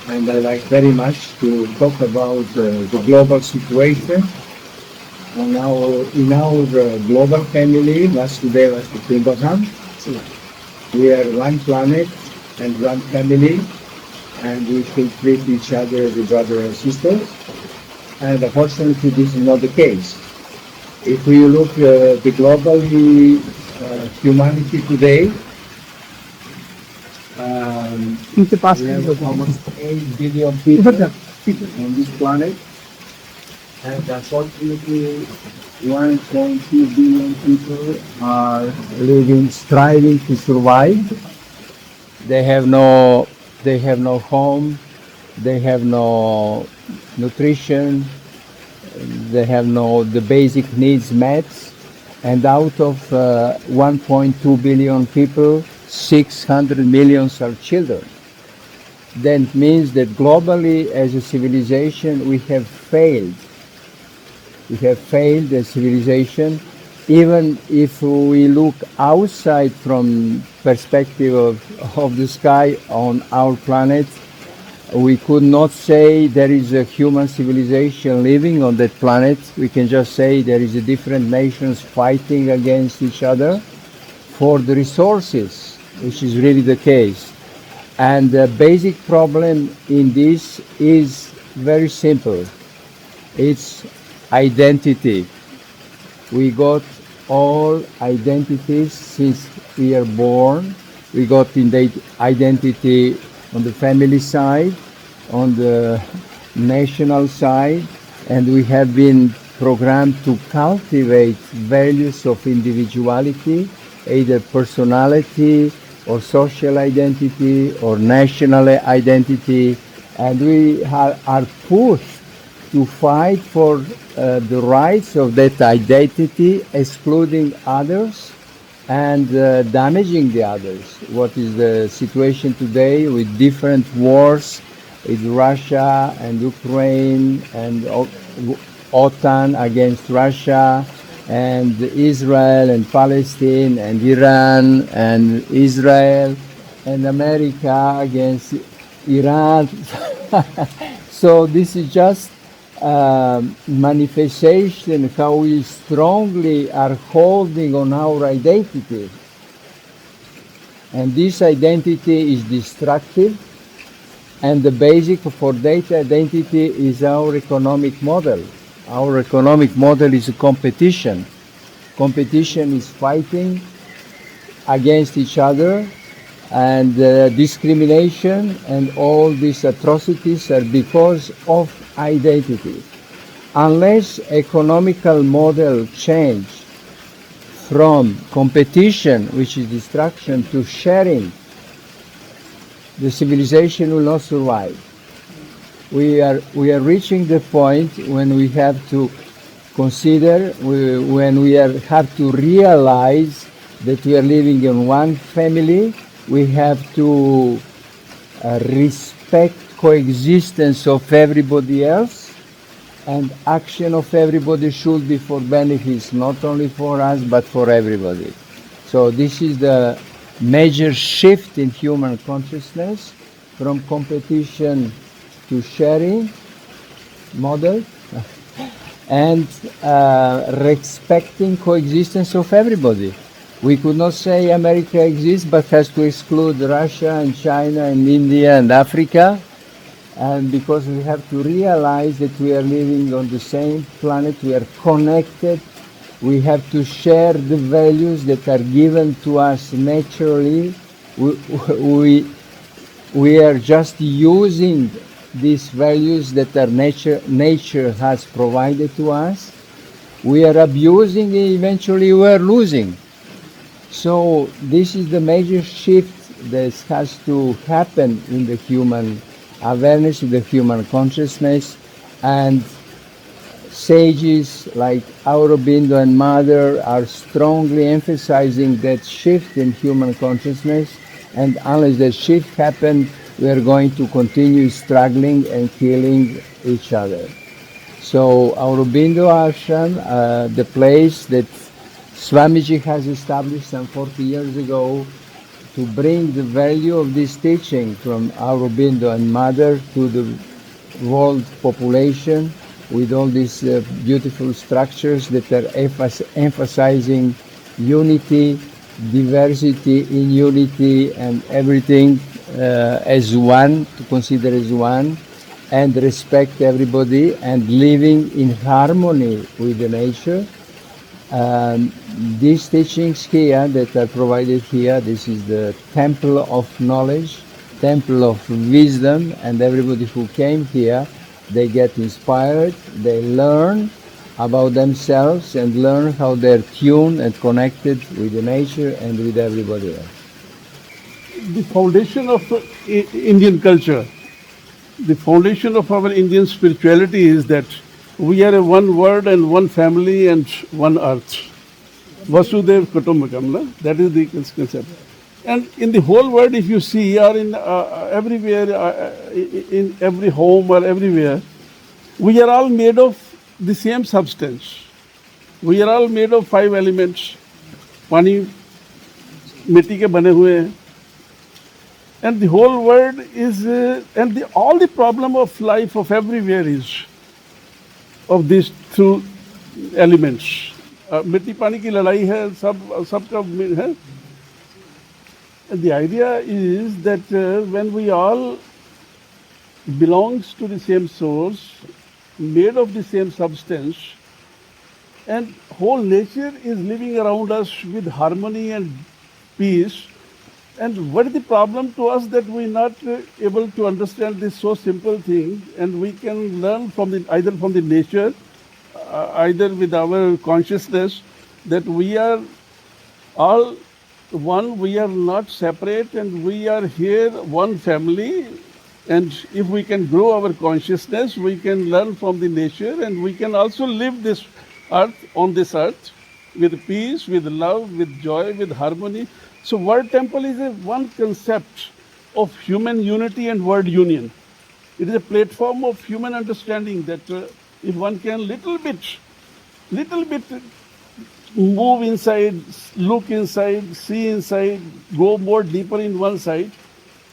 and I like very much to talk about the global situation. In our global family, Vasudeva Kutumbakam, we are one planet and one family, and we should treat each other as a brother and sister. And unfortunately, this is not the case. If we look the globally humanity today, we have almost 8 billion people on this planet, and unfortunately, 1.2 billion people are living, striving to survive. They have no home, they have no nutrition, they have no the basic needs met, and out of 1.2 billion people, 600 million are children. That means that globally, as a civilization, we have failed. We have failed as civilization. Even if we look outside from perspective of the sky on our planet, we could not say there is a human civilization living on that planet. We can just say there is a different nations fighting against each other for the resources, which is really the case. And the basic problem in this is very simple. It's identity. We got all identities since we are born. We got in the identity on the family side, on the national side, and we have been programmed to cultivate values of individuality, either personality or social identity or national identity, and we are pushed to fight for the rights of that identity, excluding others and damaging the others. What is the situation today with different wars, with Russia and Ukraine and OTAN against Russia, and Israel and Palestine and Iran and Israel and America against Iran. So this is just manifestation how we strongly are holding on our identity. And this identity is destructive, and the basic for that identity is our economic model. Our economic model is a competition. Competition is fighting against each other, and discrimination and all these atrocities are because of identity. Unless economical model change from competition, which is destruction, to sharing, the civilization will not survive. We are reaching the point when we have to consider, when we have to realize that we are living in one family. We have to respect coexistence of everybody else, and action of everybody should be for benefits, not only for us, but for everybody. So this is the major shift in human consciousness from competition to sharing model and respecting coexistence of everybody. We could not say America exists but has to exclude Russia and China and India and Africa, and because we have to realize that we are living on the same planet, we are connected, we have to share the values that are given to us naturally. We are just using these values that our nature has provided to us. We are abusing and eventually we are losing. So this is the major shift that has to happen in the human awareness, in the human consciousness, and sages like Aurobindo and Mother are strongly emphasizing that shift in human consciousness, and unless that shift happens, we are going to continue struggling and killing each other. So Aurobindo Ashram, the place that Swamiji has established some 40 years ago to bring the value of this teaching from Aurobindo and Mother to the world population with all these beautiful structures that are emphasizing unity, diversity in unity, and everything as one, to consider as one, and respect everybody, and living in harmony with the nature. These teachings here that are provided here, this is the temple of knowledge, temple of wisdom, and everybody who came here, they get inspired, they learn about themselves and learn how they're tuned and connected with the nature and with everybody else. The foundation of Indian culture, the foundation of our Indian spirituality is that we are a one world and one family and one earth. Vasudev Kutumbakam, no? That is the concept. And in the whole world, if you see, or in everywhere, in every home or everywhere, we are all made of the same substance. We are all made of 5 elements. Pani, मिट्टी के बने हुए हैं. And the whole world is, all the problem of life of everywhere is of these 2 elements. मिट्टी पानी की लड़ाई है, सबका है. And the idea is that when we all belongs to the same source, made of the same substance, and whole nature is living around us with harmony and peace. And what is the problem to us that we're not able to understand this so simple thing, and we can learn from either from the nature, either with our consciousness, that we are all one, we are not separate, and we are here one family. And if we can grow our consciousness, we can learn from the nature, and we can also live this earth, on this earth, with peace, with love, with joy, with harmony. So World Temple is a one concept of human unity and world union. It is a platform of human understanding that if one can little bit move inside, look inside, see inside, go more deeper in one side,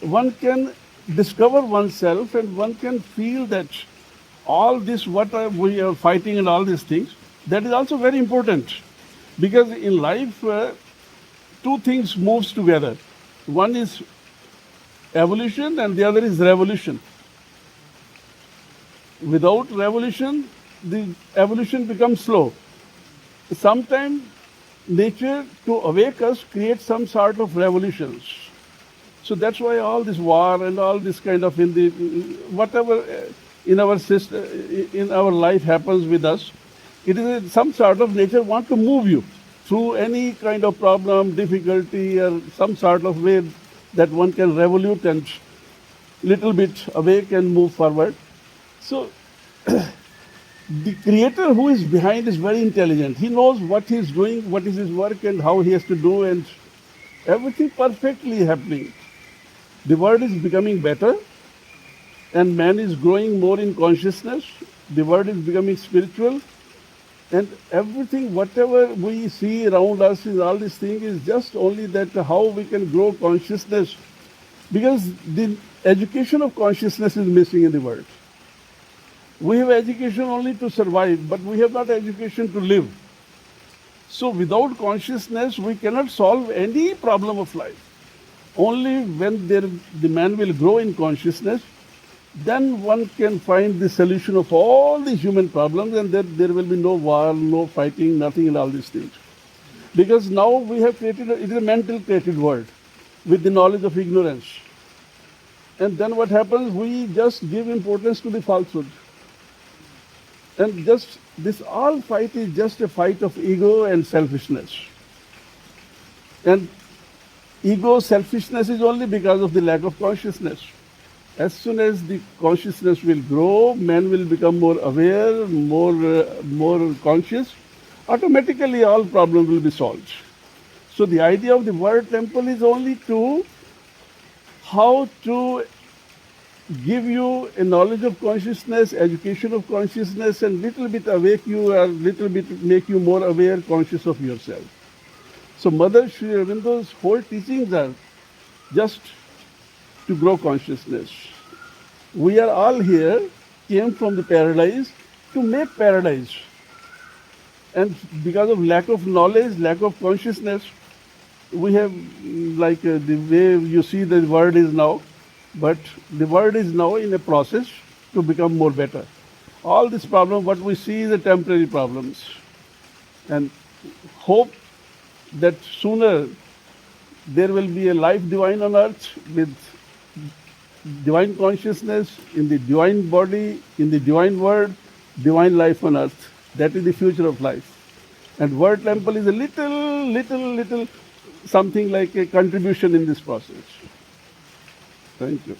one can discover oneself, and one can feel that all this what we are fighting and all these things, that is also very important. Because in life, 2 things moves together. One is evolution and the other is revolution. Without revolution, the evolution becomes slow. Sometimes nature, to awake us, creates some sort of revolutions. So that's why all this war and all this kind of whatever in our system, in our life happens with us, it is some sort of nature want to move you through any kind of problem, difficulty, or some sort of way that one can revolute and little bit awake and move forward. So the creator who is behind is very intelligent. He knows what he is doing, what is his work, and how he has to do, and everything perfectly happening. The world is becoming better, and man is growing more in consciousness. The world is becoming spiritual, and everything, whatever we see around us, is all these things is just only that how we can grow consciousness, because the education of consciousness is missing in the world. We have education only to survive, but we have not education to live. So without consciousness, we cannot solve any problem of life. Only when the man will grow in consciousness, then one can find the solution of all the human problems, and there will be no war, no fighting, nothing in all these things. Because now we have created, it is a mental created world with the knowledge of ignorance. And then what happens? We just give importance to the falsehood. And just this all fight is just a fight of ego and selfishness. And ego, selfishness is only because of the lack of consciousness. As soon as the consciousness will grow, man will become more aware, more conscious, automatically all problems will be solved. So the idea of the World Temple is only to how to give you a knowledge of consciousness, education of consciousness, and little bit awake you, or little bit make you more aware, conscious of yourself. So Mother Sri Aurobindo's whole teachings are just to grow consciousness. We are all here, came from the paradise to make paradise. And because of lack of knowledge, lack of consciousness, we have the way you see the world is now, but the world is now in a process to become more better. All this problem, what we see is the temporary problems. And hope that sooner there will be a life divine on earth with divine consciousness in the divine body, in the divine word, divine life on earth. That is the future of life. And World Temple is a little something like a contribution in this process. Thank you.